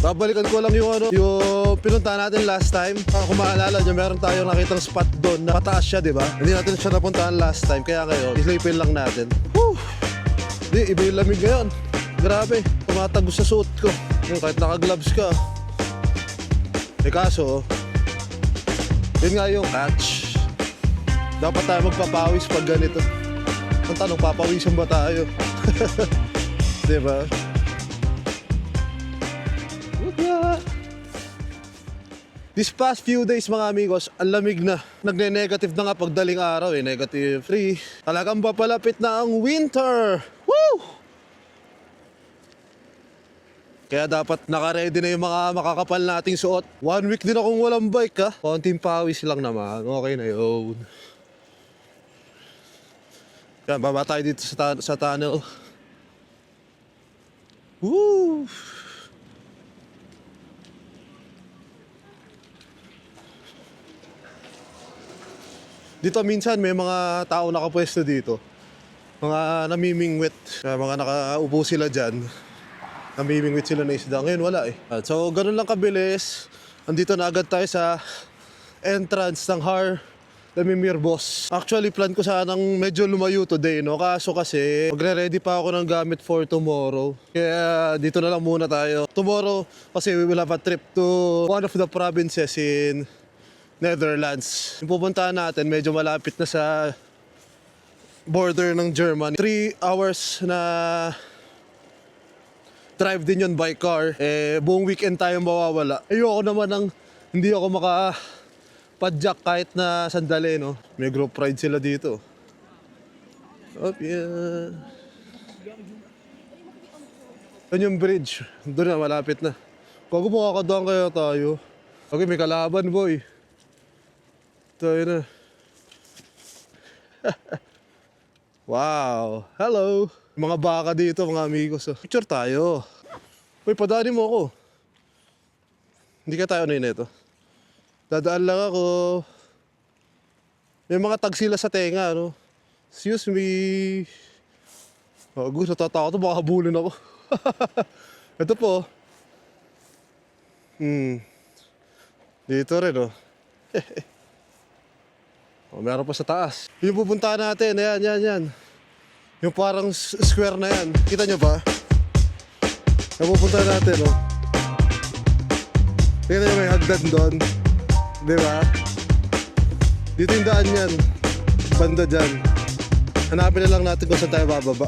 Babalikan ko lang yung pinuntahan natin last time. Kung maalala nyo, meron tayong nakitang spot doon na pataas siya, di ba? Hindi natin siya napuntahan last time, kaya ngayon, islipin lang natin. Whew! Di, iba yung lamig ngayon. Grabe, tumatagos sa suot ko. Kahit naka-gloves ka. Kaso, yun nga yung catch. Dapat tayo magpapawis pag ganito. Ang tanong, papawisan ba tayo? Diba? These past few days mga amigos, ang lamig na. Nagne-negative na nga pagdaling araw eh. Negative 3. Talagang papalapit na ang winter. Woo! Kaya dapat naka-ready na yung mga makakapal nating suot. 1 week din akong walang bike ha. Konting pawis lang naman. Okay na yun. Yan, baba tayo dito sa tunnel. Woo! Dito minsan may mga tao nakapwesto dito. Mga namimingwit. Mga nakaupo sila dyan. Namimingwit sila na isda. Ngayon wala eh. So ganun lang kabilis. Andito na agad tayo sa entrance ng Har Lemimir Boss. Actually plan ko sanang medyo lumayo today, no? Kaso kasi magre-ready pa ako ng gamit for tomorrow. Kaya dito na lang muna tayo. Tomorrow kasi we will have a trip to one of the provinces in Netherlands. Yung pupuntahan natin medyo malapit na sa border ng Germany. 3 hours na drive din yun by car. Buong weekend tayo mawawala. Ayoko naman ng hindi ako makapadyak kahit na sandali, no? May group ride sila dito. Up, yeah. Yan yung bridge. Doon na, malapit na. Kung makakadaan kaya tayo. Okay, may kalaban, boy. Tayo na. Wow. Hello. Mga baka dito, mga amigos. Picture tayo. Uy, padaanin mo ako. Hindi ka tayo na ito. Dadaan lang ako. May mga tag sila sa tenga, no? Excuse me. Gusto, natatakot. Baka habulin ako. Ito po. Dito rin, oh. Meron pa sa taas. Yung pupuntahan natin, yan. Yung parang square na yan. Kita nyo ba? Yung pupuntahan natin, oh. Tingnan nyo may hagdan doon. Diba? Dito yung daan yan. Banda dyan. Hanapin na lang natin kung saan tayo bababa.